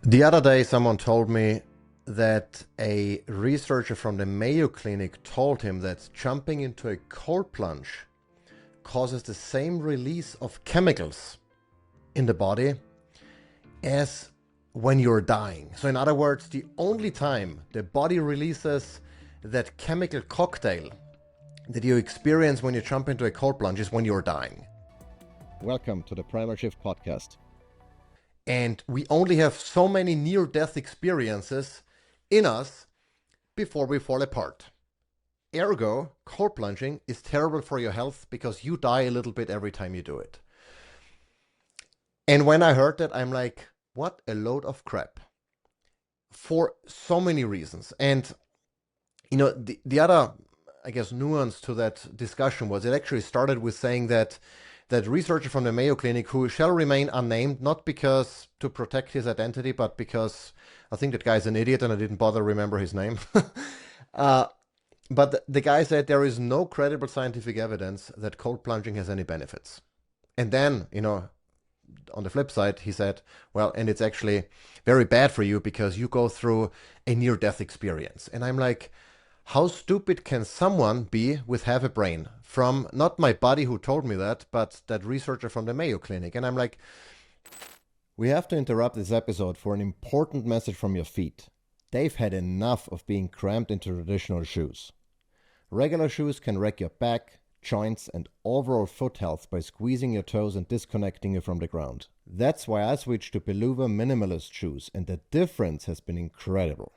The other day, someone told me that a researcher from the Mayo Clinic told him that jumping into a cold plunge causes the same release of chemicals in the body as when you're dying. So in other words, the only time the body releases that chemical cocktail that you experience when you jump into a cold plunge is when you're dying. Welcome to the Primal Shift Podcast. And we only have so many near-death experiences in us before we fall apart. Ergo, cold plunging is terrible for your health because you die a little bit every time you do it. And when I heard that, I'm like, what a load of crap. For so many reasons. And, the other, nuance to that discussion was it actually started with saying that researcher from the Mayo Clinic, who shall remain unnamed, not because to protect his identity, but because I think that guy's an idiot and I didn't bother to remember his name. But the guy said there is no credible scientific evidence that cold plunging has any benefits. And then, on the flip side, he said, well, and it's actually very bad for you because you go through a near-death experience. And I'm like, how stupid can someone be with half a brain? From not my buddy who told me that, but that researcher from the Mayo Clinic. And I'm like, we have to interrupt this episode for an important message from your feet. They've had enough of being cramped into traditional shoes. Regular shoes can wreck your back, joints, and overall foot health by squeezing your toes and disconnecting you from the ground. That's why I switched to Beluga minimalist shoes, and the difference has been incredible.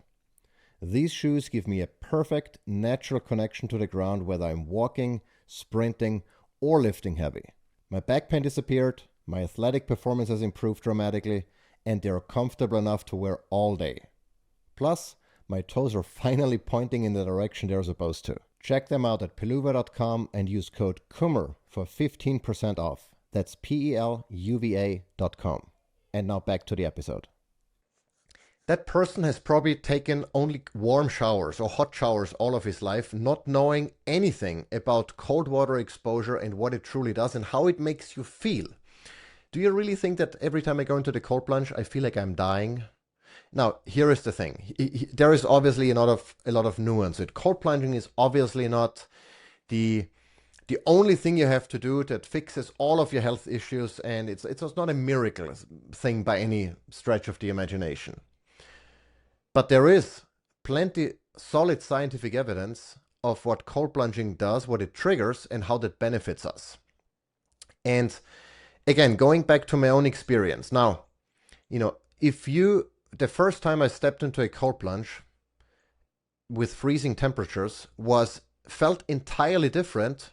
These shoes give me a perfect, natural connection to the ground whether I'm walking, sprinting, or lifting heavy. My back pain disappeared, my athletic performance has improved dramatically, and they're comfortable enough to wear all day. Plus, my toes are finally pointing in the direction they're supposed to. Check them out at peluva.com and use code KUMMER for 15% off. That's peluva.com. And now back to the episode. that person has probably taken only warm showers or hot showers all of his life, not knowing anything about cold water exposure and what it truly does and how it makes you feel. Do you really think that every time I go into the cold plunge, I feel like I'm dying? Now, here is the thing. There is obviously a lot of nuance. Cold plunging is obviously not the only thing you have to do that fixes all of your health issues, and it's not a miracle thing by any stretch of the imagination. But there is plenty solid scientific evidence of what cold plunging does, what it triggers, and how that benefits us. And again, going back to my own experience. Now, the first time I stepped into a cold plunge with freezing temperatures felt entirely different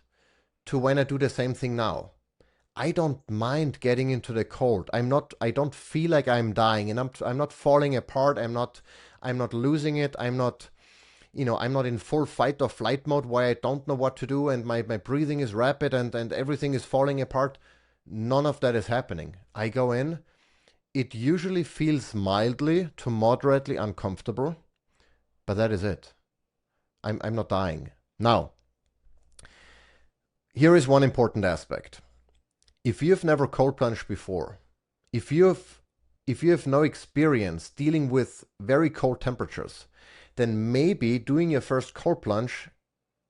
to when I do the same thing now. I don't mind getting into the cold. I don't feel like I'm dying, and I'm not falling apart. I'm not losing it. I'm not in full fight or flight mode where I don't know what to do and my breathing is rapid and everything is falling apart. None of that is happening. I go in. It usually feels mildly to moderately uncomfortable, but that is it. I'm not dying. Now, here is one important aspect. If you've never cold plunged before, if you have no experience dealing with very cold temperatures, then maybe doing your first cold plunge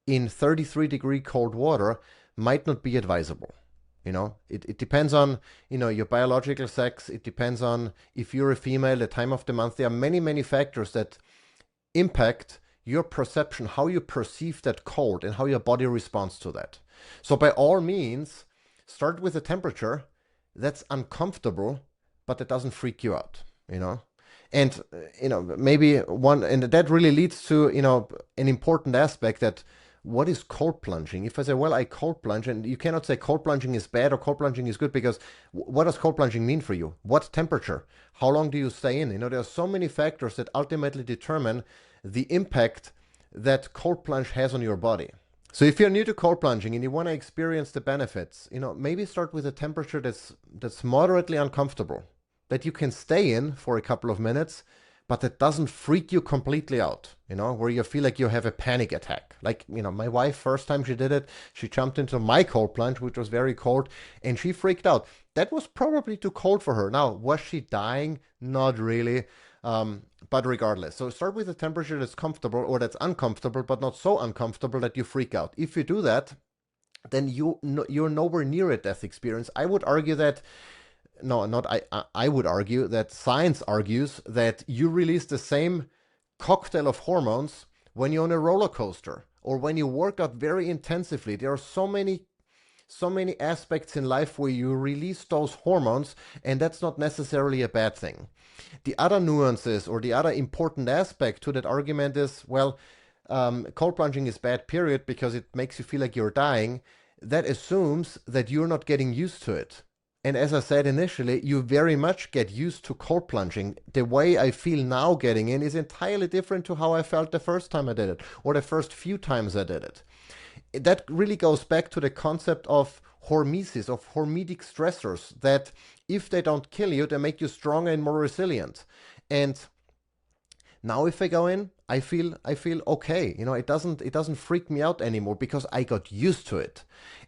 in 33-degree cold water might not be advisable. It depends on, your biological sex. It depends on if you're a female, the time of the month. There are many, many factors that impact your perception, how you perceive that cold and how your body responds to that. So by all means, start with a temperature that's uncomfortable, but that doesn't freak you out, And, maybe and that really leads to, an important aspect that what is cold plunging? If I say, well, I cold plunge, and you cannot say cold plunging is bad or cold plunging is good, because what does cold plunging mean for you? What temperature? How long do you stay in? There are so many factors that ultimately determine the impact that cold plunge has on your body. So if you're new to cold plunging and you want to experience the benefits, maybe start with a temperature that's moderately uncomfortable, that you can stay in for a couple of minutes, but that doesn't freak you completely out, where you feel like you have a panic attack. Like, my wife, first time she did it, she jumped into my cold plunge, which was very cold, and she freaked out. That was probably too cold for her. Now, was she dying? Not really. But regardless, so start with a temperature that's comfortable or that's uncomfortable, but not so uncomfortable that you freak out. If you do that, then you're nowhere near a death experience. I would argue that, no, not I would argue that science argues that you release the same cocktail of hormones when you're on a roller coaster or when you work out very intensively. There are so many aspects in life where you release those hormones, and that's not necessarily a bad thing. The other nuances or the other important aspect to that argument is, well, cold plunging is bad, period, because it makes you feel like you're dying. That assumes that you're not getting used to it. And as I said initially, you very much get used to cold plunging. The way I feel now getting in is entirely different to how I felt the first time I did it, or the first few times I did it. That really goes back to the concept of hormesis, of hormetic stressors, that if they don't kill you, they make you stronger and more resilient. And now if I go in, I feel okay. It doesn't freak me out anymore because I got used to it.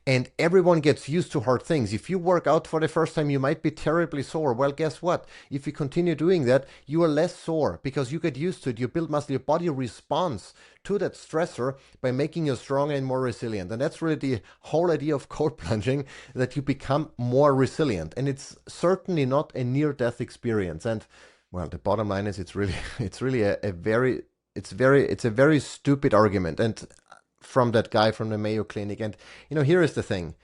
And everyone gets used to hard things. If you work out for the first time, you might be terribly sore. Well, guess what? If you continue doing that, you are less sore because you get used to it. You build muscle. Your body responds to that stressor by making you stronger and more resilient. And that's really the whole idea of cold plunging, that you become more resilient. And it's certainly not a near-death experience. And well, the bottom line is it's really a very stupid argument. And from that guy from the Mayo Clinic. And here is the thing.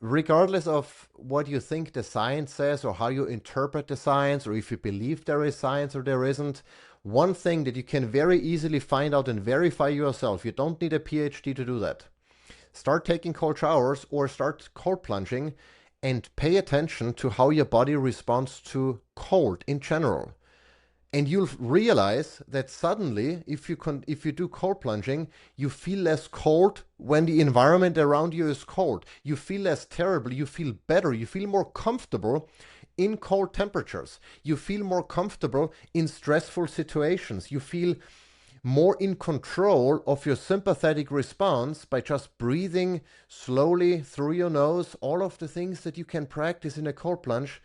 Regardless of what you think the science says or how you interpret the science, or if you believe there is science or there isn't, one thing that you can very easily find out and verify yourself, you don't need a PhD to do that. Start taking cold showers or start cold plunging and pay attention to how your body responds to cold in general. And you'll realize that suddenly, if you do cold plunging, you feel less cold when the environment around you is cold. You feel less terrible. You feel better. You feel more comfortable in cold temperatures. You feel more comfortable in stressful situations. You feel more in control of your sympathetic response by just breathing slowly through your nose, all of the things that you can practice in a cold plunge.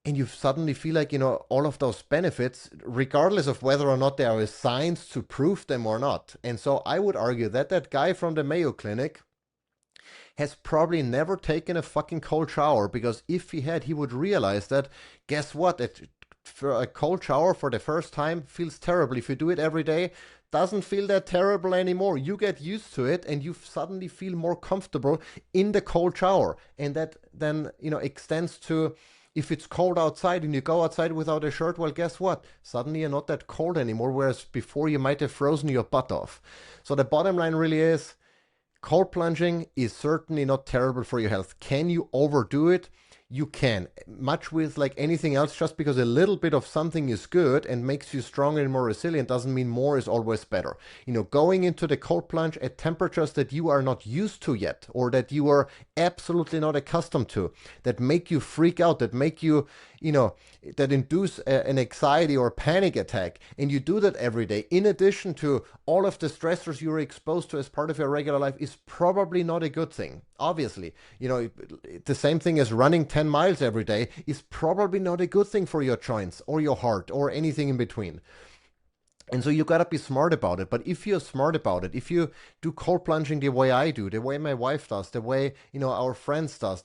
And you suddenly feel like, all of those benefits, regardless of whether or not there is science to prove them or not. And so I would argue that that guy from the Mayo Clinic has probably never taken a fucking cold shower, because if he had, he would realize that, guess what? For a cold shower for the first time feels terrible. If you do it every day, doesn't feel that terrible anymore. You get used to it and you suddenly feel more comfortable in the cold shower. And that then, extends to, if it's cold outside and you go outside without a shirt, well, guess what? Suddenly you're not that cold anymore, whereas before you might have frozen your butt off. So the bottom line really is, cold plunging is certainly not terrible for your health. Can you overdo it? You can. Much with like anything else, just because a little bit of something is good and makes you stronger and more resilient doesn't mean more is always better. Going into the cold plunge at temperatures that you are not used to yet, or that you are absolutely not accustomed to, that make you freak out, that make you, that induce an anxiety or panic attack, and you do that every day, in addition to all of the stressors you're exposed to as part of your regular life, is probably not a good thing. Obviously, the same thing as running 10 miles every day is probably not a good thing for your joints or your heart or anything in between. And so you gotta be smart about it. But if you're smart about it, if you do cold plunging the way I do, the way my wife does, the way our friends does,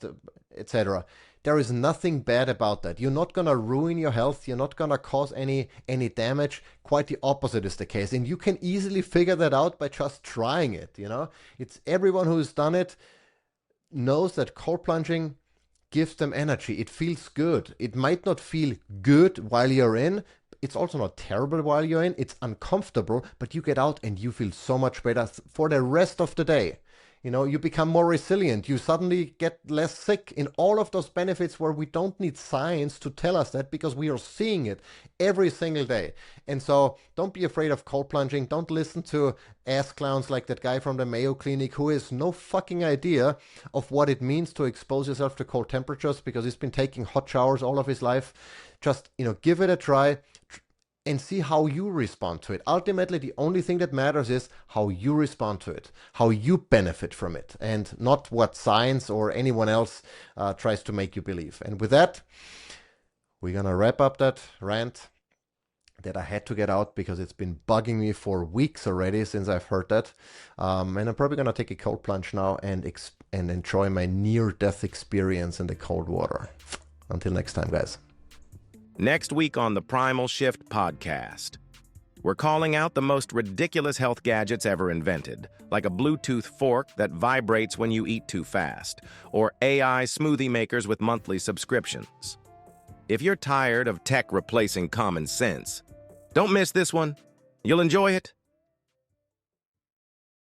etc., there is nothing bad about that. You're not gonna ruin your health. You're not gonna cause any damage. Quite the opposite is the case. And you can easily figure that out by just trying it. It's everyone who's done it knows that cold plunging gives them energy. It feels good. It might not feel good while you're in. It's also not terrible while you're in. It's uncomfortable, but you get out and you feel so much better for the rest of the day. You become more resilient. You suddenly get less sick, in all of those benefits where we don't need science to tell us that, because we are seeing it every single day. And so don't be afraid of cold plunging. Don't listen to ass clowns like that guy from the Mayo Clinic who has no fucking idea of what it means to expose yourself to cold temperatures, because he's been taking hot showers all of his life. Just, give it a try. and see how you respond to it. Ultimately, the only thing that matters is how you respond to it, how you benefit from it, and not what science or anyone else tries to make you believe. And with that, we're going to wrap up that rant that I had to get out because it's been bugging me for weeks already since I've heard that. And I'm probably going to take a cold plunge now and enjoy my near-death experience in the cold water. Until next time, guys. Next week on the Primal Shift podcast, we're calling out the most ridiculous health gadgets ever invented, like a Bluetooth fork that vibrates when you eat too fast, or AI smoothie makers with monthly subscriptions. If you're tired of tech replacing common sense, don't miss this one. You'll enjoy it.